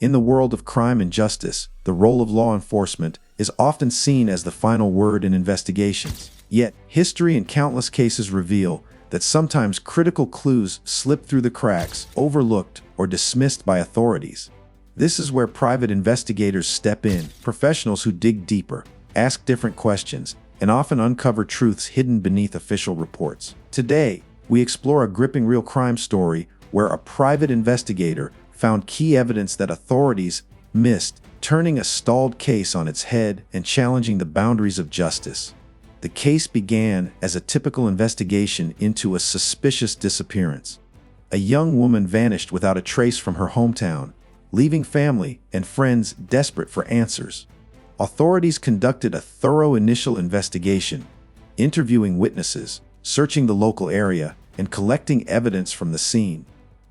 In the world of crime and justice, the role of law enforcement is often seen as the final word in investigations. Yet, history and countless cases reveal that sometimes critical clues slip through the cracks, overlooked or dismissed by authorities. This is where private investigators step in, professionals who dig deeper, ask different questions, and often uncover truths hidden beneath official reports. Today, we explore a gripping real crime story where a private investigator found key evidence that authorities missed, turning a stalled case on its head and challenging the boundaries of justice. The case began as a typical investigation into a suspicious disappearance. A young woman vanished without a trace from her hometown, leaving family and friends desperate for answers. Authorities conducted a thorough initial investigation, interviewing witnesses, searching the local area, and collecting evidence from the scene.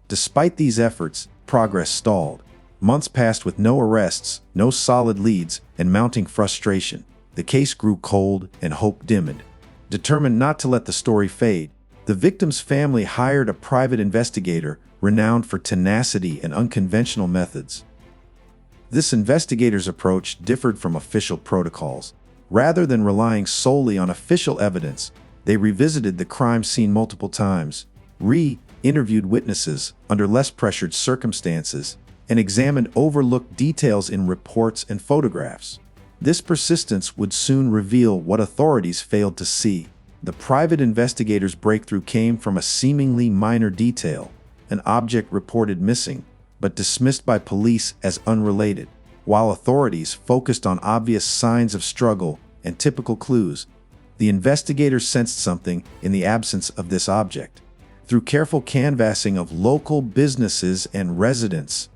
Despite these efforts, progress stalled. Months passed with no arrests, no solid leads, and mounting frustration. The case grew cold and hope dimmed. Determined not to let the story fade, the victim's family hired a private investigator renowned for tenacity and unconventional methods. This investigator's approach differed from official protocols. Rather than relying solely on official evidence, they revisited the crime scene multiple times, interviewed witnesses under less pressured circumstances, and examined overlooked details in reports and photographs. This persistence would soon reveal what authorities failed to see. The private investigator's breakthrough came from a seemingly minor detail, an object reported missing, but dismissed by police as unrelated. While authorities focused on obvious signs of struggle and typical clues, the investigator sensed something in the absence of this object. Through careful canvassing of local businesses and residents,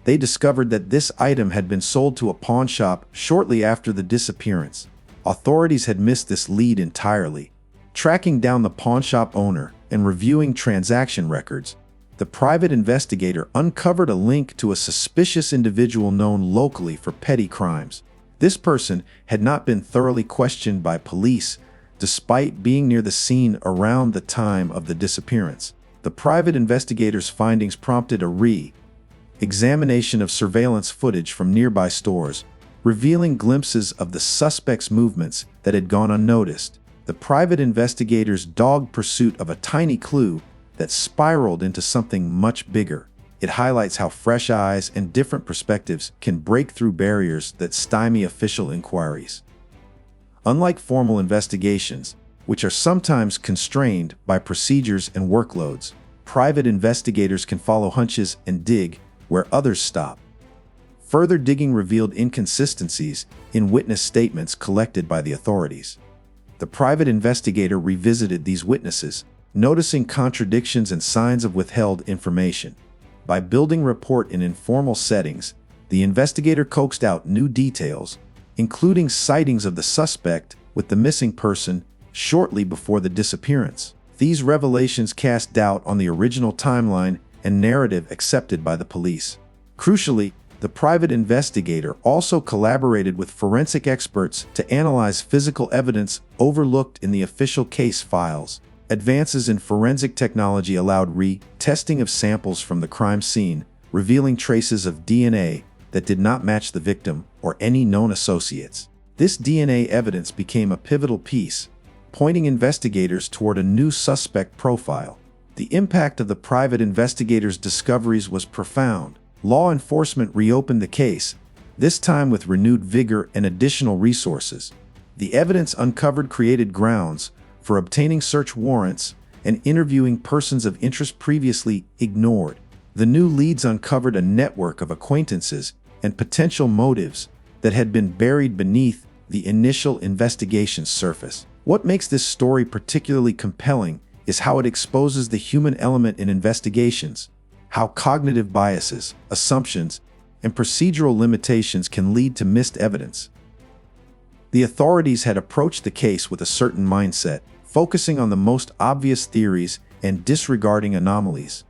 they discovered that this item had been sold to a pawn shop shortly after the disappearance. Authorities had missed this lead entirely. Tracking down the pawn shop owner and reviewing transaction records, the private investigator uncovered a link to a suspicious individual known locally for petty crimes. This person had not been thoroughly questioned by police, despite being near the scene around the time of the disappearance. The private investigator's findings prompted a re-examination of surveillance footage from nearby stores, revealing glimpses of the suspect's movements that had gone unnoticed. The private investigator's dogged pursuit of a tiny clue that spiraled into something much bigger. It highlights how fresh eyes and different perspectives can break through barriers that stymie official inquiries. Unlike formal investigations, which are sometimes constrained by procedures and workloads, private investigators can follow hunches and dig where others stop. Further digging revealed inconsistencies in witness statements collected by the authorities. The private investigator revisited these witnesses, noticing contradictions and signs of withheld information. By building rapport in informal settings, the investigator coaxed out new details, including sightings of the suspect with the missing person shortly before the disappearance. These revelations cast doubt on the original timeline and narrative accepted by the police. Crucially, the private investigator also collaborated with forensic experts to analyze physical evidence overlooked in the official case files. Advances in forensic technology allowed re-testing of samples from the crime scene, revealing traces of DNA that did not match the victim or any known associates. This DNA evidence became a pivotal piece, pointing investigators toward a new suspect profile. The impact of the private investigator's discoveries was profound. Law enforcement reopened the case, this time with renewed vigor and additional resources. The evidence uncovered created grounds for obtaining search warrants and interviewing persons of interest previously ignored. The new leads uncovered a network of acquaintances and potential motives that had been buried beneath the initial investigation's surface. What makes this story particularly compelling is how it exposes the human element in investigations, how cognitive biases, assumptions, and procedural limitations can lead to missed evidence. The authorities had approached the case with a certain mindset, focusing on the most obvious theories and disregarding anomalies.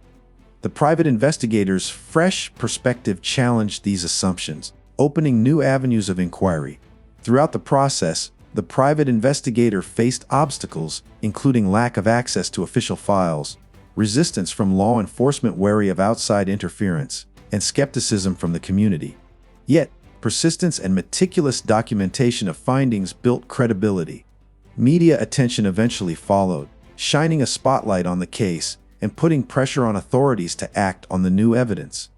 The private investigator's fresh perspective challenged these assumptions, opening new avenues of inquiry. Throughout the process, the private investigator faced obstacles, including lack of access to official files, resistance from law enforcement wary of outside interference, and skepticism from the community. Yet, persistence and meticulous documentation of findings built credibility. Media attention eventually followed, shining a spotlight on the case and putting pressure on authorities to act on the new evidence.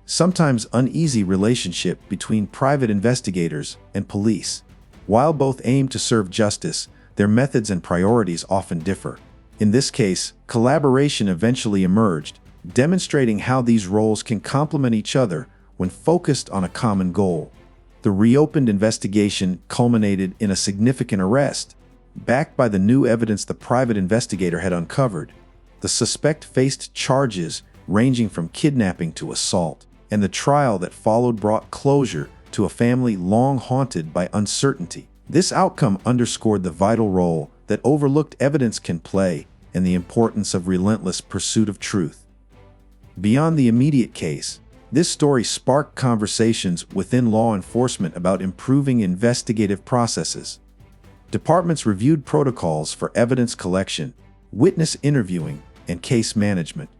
Sometimes uneasy relationship between private investigators and police. While both aim to serve justice, their methods and priorities often differ. In this case, collaboration eventually emerged, demonstrating how these roles can complement each other when focused on a common goal. The reopened investigation culminated in a significant arrest, backed by the new evidence the private investigator had uncovered. The suspect faced charges ranging from kidnapping to assault, and the trial that followed brought closure to a family long haunted by uncertainty. This outcome underscored the vital role that overlooked evidence can play and the importance of relentless pursuit of truth. Beyond the immediate case, this story sparked conversations within law enforcement about improving investigative processes. Departments reviewed protocols for evidence collection, witness interviewing, and case management.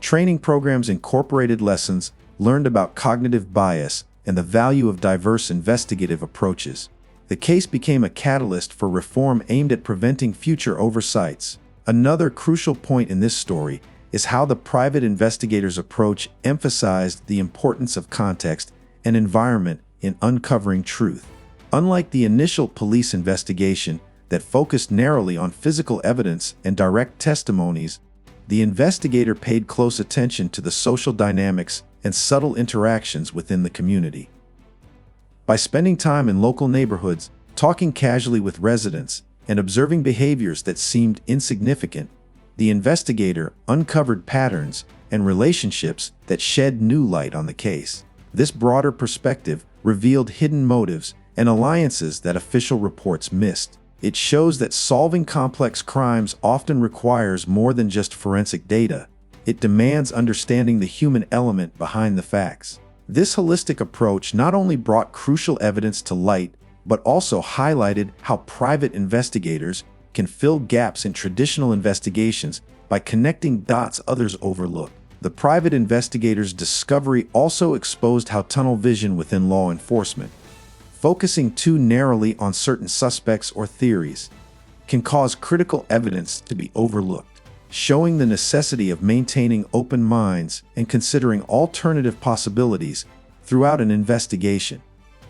Training programs incorporated lessons learned about cognitive bias and the value of diverse investigative approaches. The case became a catalyst for reform aimed at preventing future oversights. Another crucial point in this story is how the private investigator's approach emphasized the importance of context and environment in uncovering truth. Unlike the initial police investigation that focused narrowly on physical evidence and direct testimonies, the investigator paid close attention to the social dynamics and subtle interactions within the community. By spending time in local neighborhoods, talking casually with residents, and observing behaviors that seemed insignificant, the investigator uncovered patterns and relationships that shed new light on the case. This broader perspective revealed hidden motives and alliances that official reports missed. It shows that solving complex crimes often requires more than just forensic data. It demands understanding the human element behind the facts. This holistic approach not only brought crucial evidence to light, but also highlighted how private investigators can fill gaps in traditional investigations by connecting dots others overlook. The private investigator's discovery also exposed how tunnel vision within law enforcement, focusing too narrowly on certain suspects or theories, can cause critical evidence to be overlooked, showing the necessity of maintaining open minds and considering alternative possibilities throughout an investigation.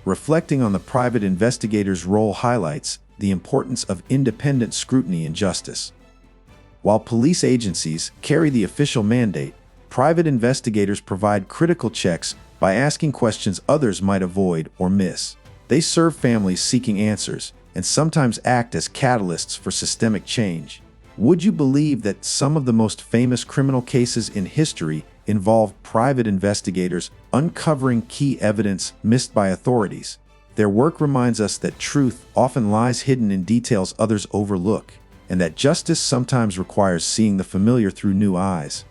Reflecting on the private investigator's role highlights the importance of independent scrutiny and justice. While police agencies carry the official mandate, private investigators provide critical checks by asking questions others might avoid or miss. They serve families seeking answers and sometimes act as catalysts for systemic change. Would you believe that some of the most famous criminal cases in history involve private investigators uncovering key evidence missed by authorities? Their work reminds us that truth often lies hidden in details others overlook, and that justice sometimes requires seeing the familiar through new eyes.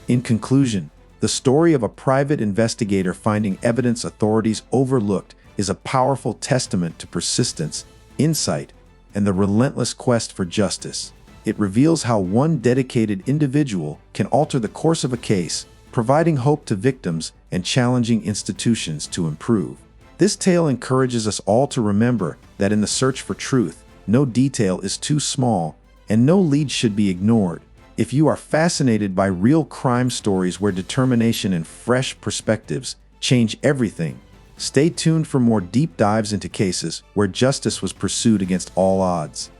In conclusion, the story of a private investigator finding evidence authorities overlooked is a powerful testament to persistence, insight, and the relentless quest for justice. It reveals how one dedicated individual can alter the course of a case, providing hope to victims and challenging institutions to improve. This tale encourages us all to remember that in the search for truth, no detail is too small and no lead should be ignored. If you are fascinated by real crime stories where determination and fresh perspectives change everything, stay tuned for more deep dives into cases where justice was pursued against all odds.